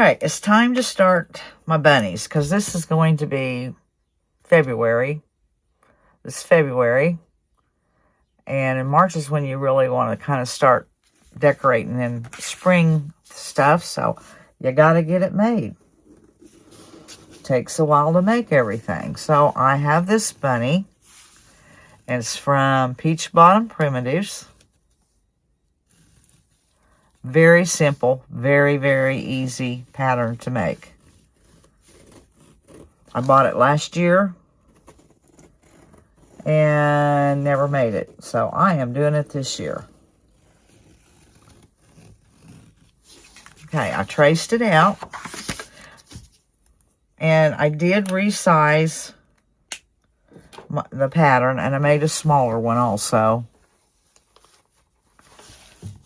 right, it's time to start my bunnies, because this is going to be February. This February. And in March is when you really want to kind of start decorating in spring stuff. So you got to get it made. Takes a while to make everything. So I have this bunny. And it's from Peach Bottom Primitives. Very simple, very, very easy pattern to make. I bought it last year and never made it. So I am doing it this year. Okay, I traced it out. And I did resize the pattern, and I made a smaller one also.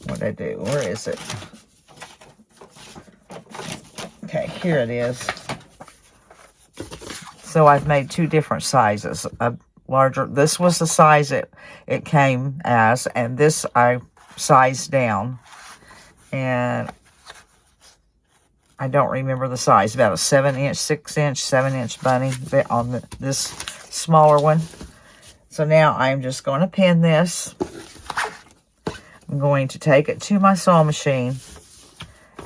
What did I do? Where is it? Okay, here it is. So I've made two different sizes. A larger, this was the size it came as, and this I sized down. And I don't remember the size, about a 7-inch, 6-inch, 7-inch bunny on this smaller one. So now I'm just going to pin this. I'm going to take it to my sewing machine,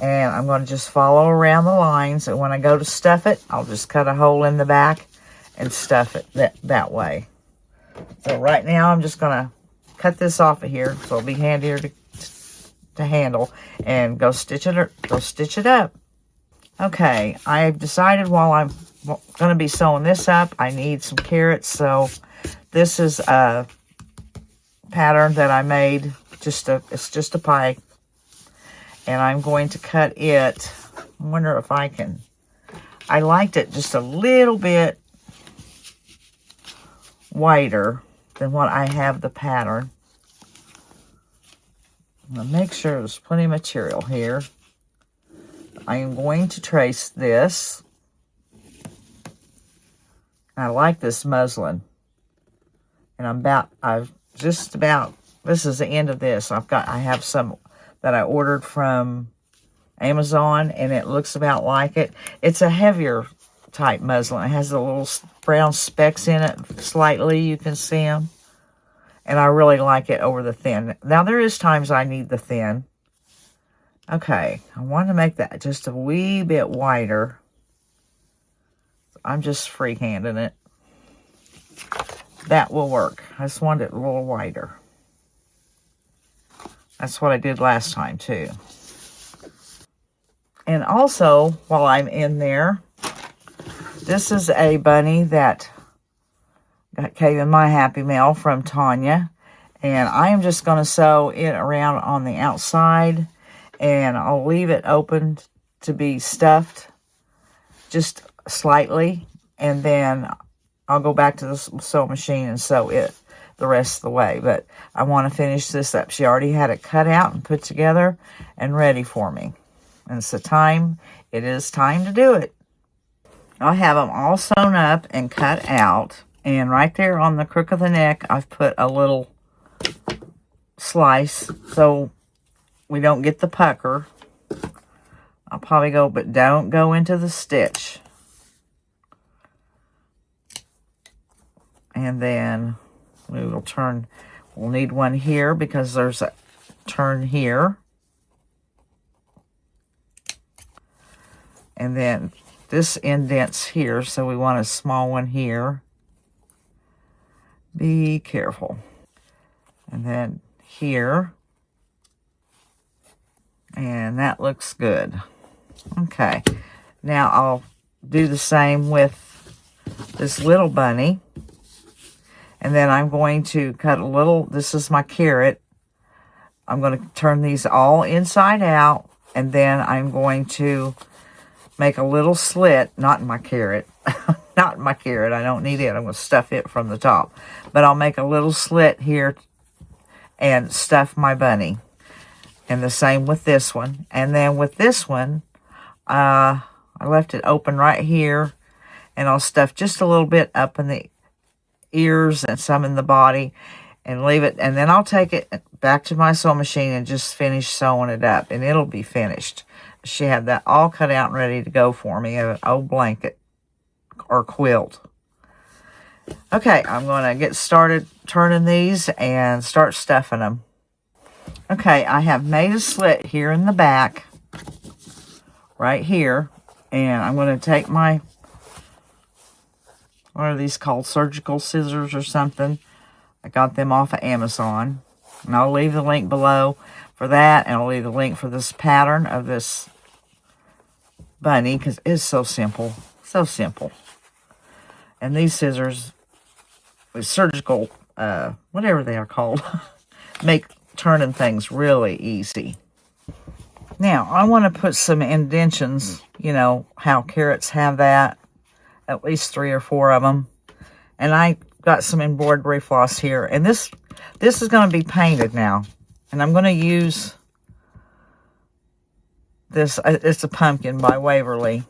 and I'm going to just follow around the lines, and when I go to stuff it, I'll just cut a hole in the back and stuff it that way. So right now I'm just going to cut this off of here, so it'll be handier to handle, and go stitch it up. Okay, I've decided while I'm going to be sewing this up, I need some carrots. So this is a pattern that I made. It's just a pie. And I'm going to cut it. I wonder if I can. I liked it just a little bit wider than what I have the pattern. I'm going to make sure there's plenty of material here. I am going to trace this. I like this muslin. And this is the end of this. I have some that I ordered from Amazon, and it looks about like it. It's a heavier type muslin. It has the little brown specks in it slightly. You can see them. And I really like it over the thin. Now, there is times I need the thin. Okay, I want to make that just a wee bit wider. I'm just freehanding it. That will work. I just want it a little wider. That's what I did last time too. And also, while I'm in there, this is a bunny that came in my Happy Mail from Sonya. And I am just going to sew it around on the outside. And I'll leave it open to be stuffed just slightly. And then I'll go back to the sewing machine and sew it the rest of the way. But I want to finish this up. She already had it cut out and put together and ready for me. And it's it is time to do it. I have them all sewn up and cut out. And right there on the crook of the neck, I've put a little slice so we don't get the pucker. I'll probably go, but don't go into the stitch. And then we'll need one here because there's a turn here. And then this indents here, so we want a small one here. Be careful. And then here. And that looks good. Okay. Now I'll do the same with this little bunny. And then I'm going to cut a little, this is my carrot. I'm going to turn these all inside out. And then I'm going to make a little slit, not in my carrot. Not in my carrot. I don't need it. I'm going to stuff it from the top. But I'll make a little slit here and stuff my bunny. And the same with this one. And then with this one, I left it open right here. And I'll stuff just a little bit up in the ears and some in the body. And leave it. And then I'll take it back to my sewing machine and just finish sewing it up. And it'll be finished. she had that all cut out and ready to go for me, an old blanket or quilt. Okay, I'm going to get started turning these and start stuffing them. Okay, I have made a slit here in the back, right here, and I'm going to take my, what are these called, surgical scissors or something. I got them off of Amazon, and I'll leave the link below for that, and I'll leave the link for this pattern of this bunny, because it's so simple, so simple. And these scissors, with surgical, whatever they are called, make turning things really easy. Now, I want to put some indentions, you know, how carrots have that, at least 3 or 4 of them. And I got some embroidery floss here, and this is going to be painted now. And I'm going to use this, it's a pumpkin by Waverly.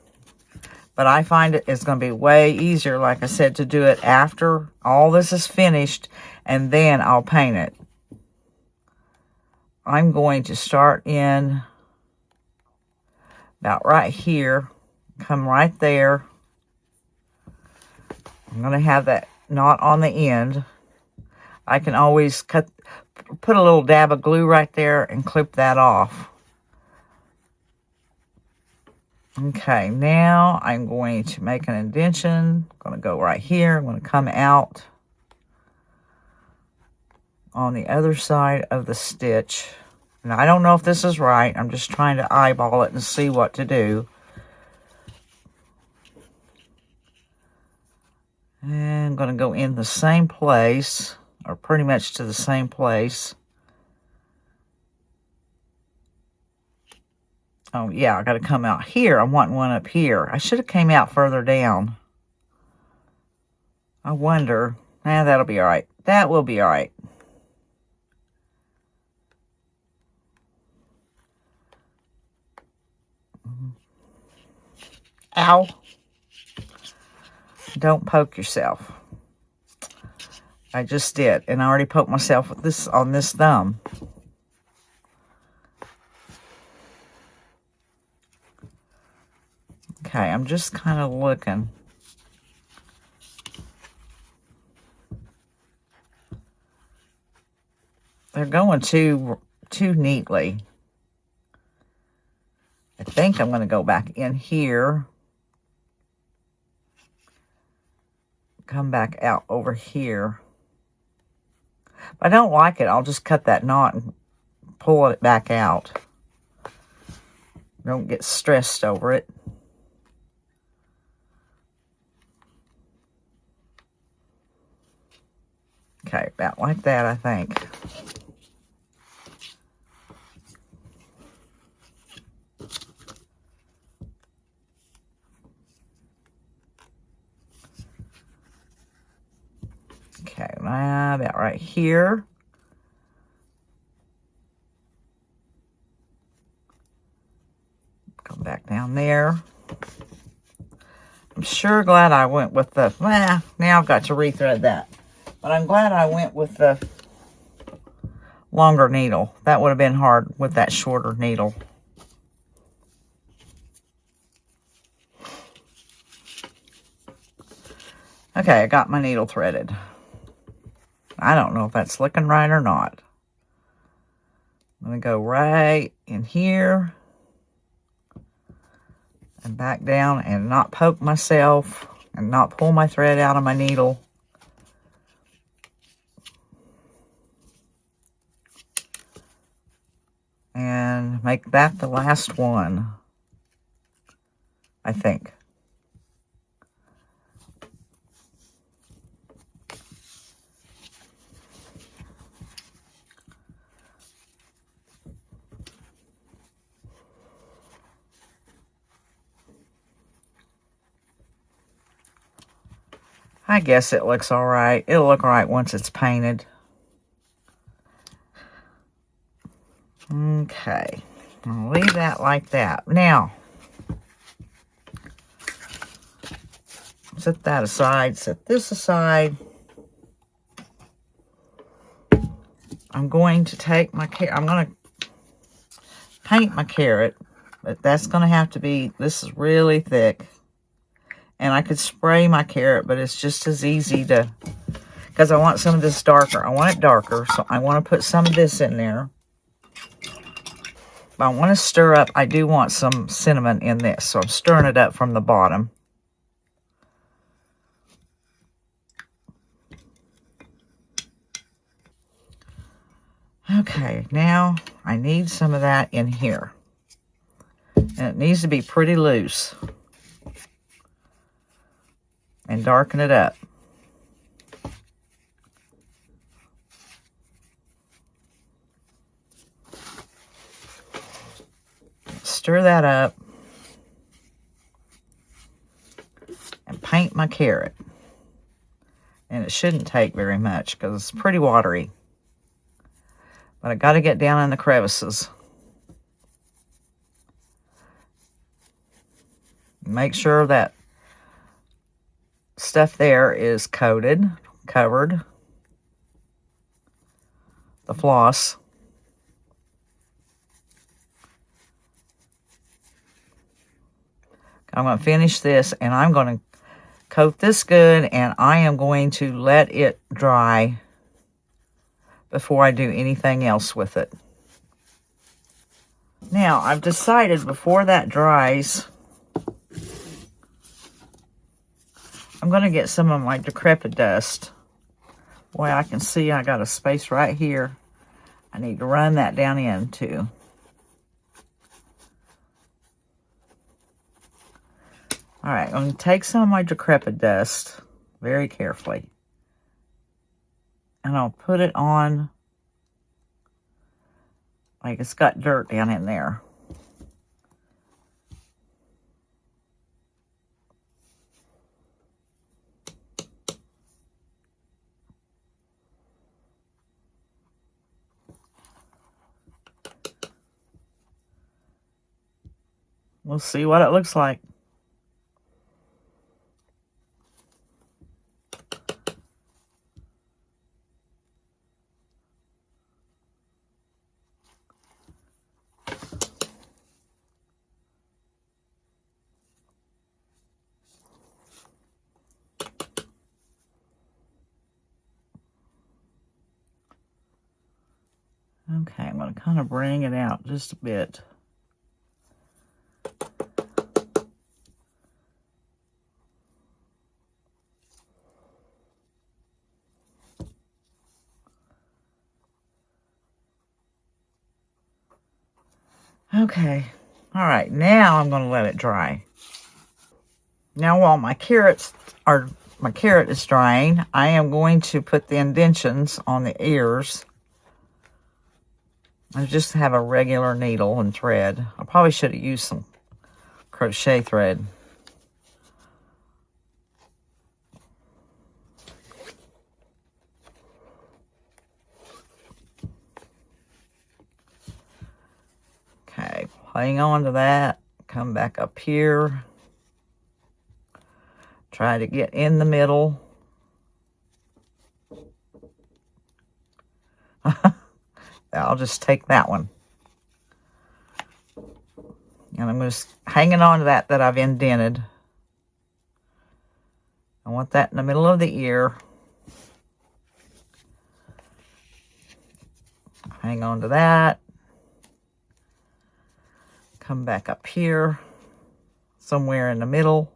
But I find it's going to be way easier, like I said, to do it after all this is finished, and then I'll paint it. I'm going to start in about right here, come right there. I'm going to have that knot on the end. I can always put a little dab of glue right there and clip that off. Okay, now I'm going to make an indention. I'm going to go right here. I'm going to come out on the other side of the stitch. And I don't know if this is right. I'm just trying to eyeball it and see what to do. And I'm going to go in the same place, or pretty much to the same place. Oh, yeah, I got to come out here. I'm wanting one up here. I should have came out further down. I wonder. That'll be all right. That will be all right. Ow. Don't poke yourself. I just did, and I already poked myself with this on this thumb. Okay, I'm just kind of looking. They're going too neatly. I think I'm going to go back in here. Come back out over here. If I don't like it, I'll just cut that knot and pull it back out. Don't get stressed over it. Okay, about like that, I think. Okay, about right here. Come back down there. I'm sure glad I went with the, well, now I've got to rethread that. But I'm glad I went with the longer needle. That would have been hard with that shorter needle. Okay, I got my needle threaded. I don't know if that's looking right or not. I'm going to go right in here and back down and not poke myself and not pull my thread out of my needle. And make that the last one, I think. I guess it looks all right. It'll look all right once it's painted. Okay. I'll leave that like that. Now, set that aside. Set this aside. I'm going to take my carrot. I'm going to paint my carrot But that's going to have to be, this is really thick. And I could spray my carrot, but it's just as easy to, because I want some of this darker. I want it darker, so I want to put some of this in there. But I want to stir up, I do want some cinnamon in this, so I'm stirring it up from the bottom. Okay, now I need some of that in here. And it needs to be pretty loose. And darken it up. Stir that up. And paint my carrot. And it shouldn't take very much because it's pretty watery. But I got to get down in the crevices. Make sure that stuff there is coated, covered. The floss. I'm going to finish this and I'm going to coat this good and I am going to let it dry before I do anything else with it. Now, I've decided before that dries, I'm going to get some of my decrepit dust. Boy, I can see I got a space right here. I need to run that down into. All right, I'm going to take some of my decrepit dust very carefully. And I'll put it on, like it's got dirt down in there. We'll see what it looks like. Okay, I'm going to kind of bring it out just a bit. Okay, all right, now I'm going to let it dry. Now while my carrot is drying, I am going to put the indentions on the ears. I just have a regular needle and thread. I probably should have used some crochet thread. Okay, hang on to that. Come back up here. Try to get in the middle. I'll just take that one. And I'm just hanging on to that I've indented. I want that in the middle of the ear. Hang on to that. Come back up here, somewhere in the middle.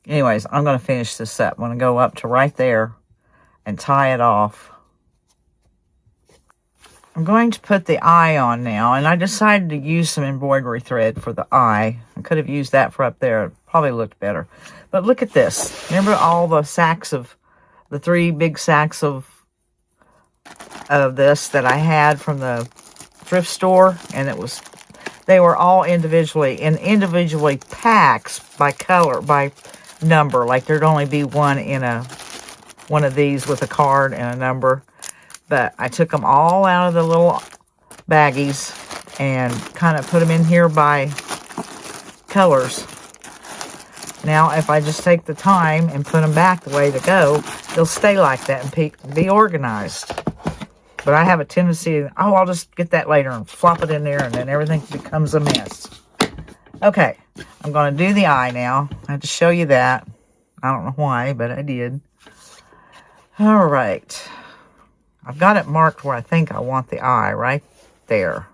Anyways, I'm going to finish this up. I'm going to go up to right there and tie it off. I'm going to put the eye on now, and I decided to use some embroidery thread for the eye. I could have used that for up there. It probably looked better. But look at this. Remember all the sacks of, the 3 big sacks of this that I had from the thrift store? And it was, they were all individually packs by color, by number. Like there'd only be one in one of these with a card and a number. But I took them all out of the little baggies and kind of put them in here by colors. Now, if I just take the time and put them back the way they go, they'll stay like that and be organized. But I have a tendency, oh, I'll just get that later and flop it in there, and then everything becomes a mess. Okay, I'm going to do the eye now. I had to show you that. I don't know why, but I did. All right. I've got it marked where I think I want the eye, right there.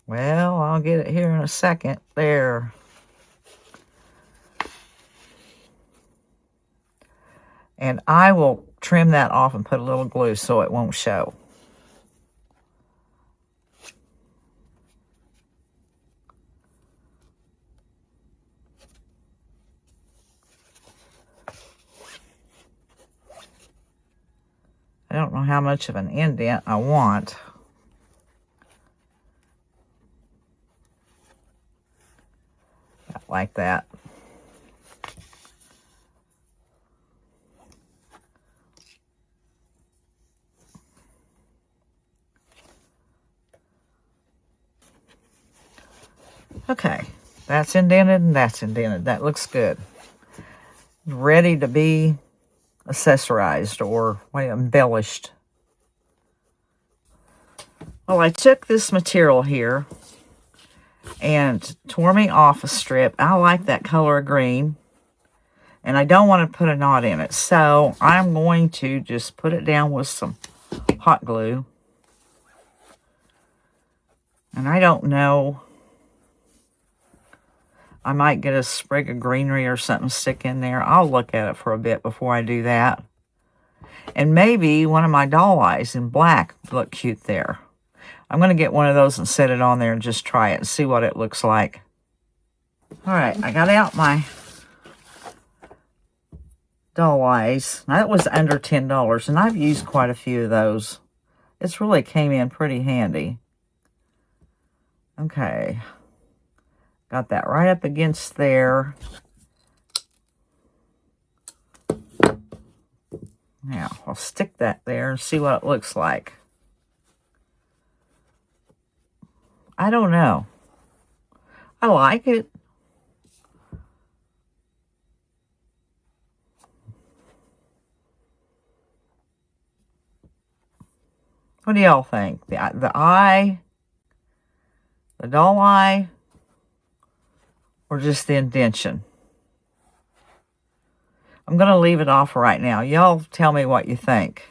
Well, I'll get it here in a second. There. And I will trim that off and put a little glue so it won't show. I don't know how much of an indent I want. Like that. Okay, that's indented and that's indented. That looks good. Ready to be accessorized or embellished. Well, I took this material here and tore me off a strip. I like that color green, and I don't want to put a knot in it, so I'm going to just put it down with some hot glue. And I don't know, I might get a sprig of greenery or something stick in there. I'll look at it for a bit before I do that. And maybe one of my doll eyes in black look cute there. I'm going to get one of those and set it on there and just try it and see what it looks like. All right, I got out my doll eyes. That was under $10, and I've used quite a few of those. It's really came in pretty handy. Okay. Got that right up against there. Now, I'll stick that there and see what it looks like. I don't know. I like it. What do y'all think? The eye, the doll eye, or just the indentation? I'm going to leave it off right now. Y'all tell me what you think.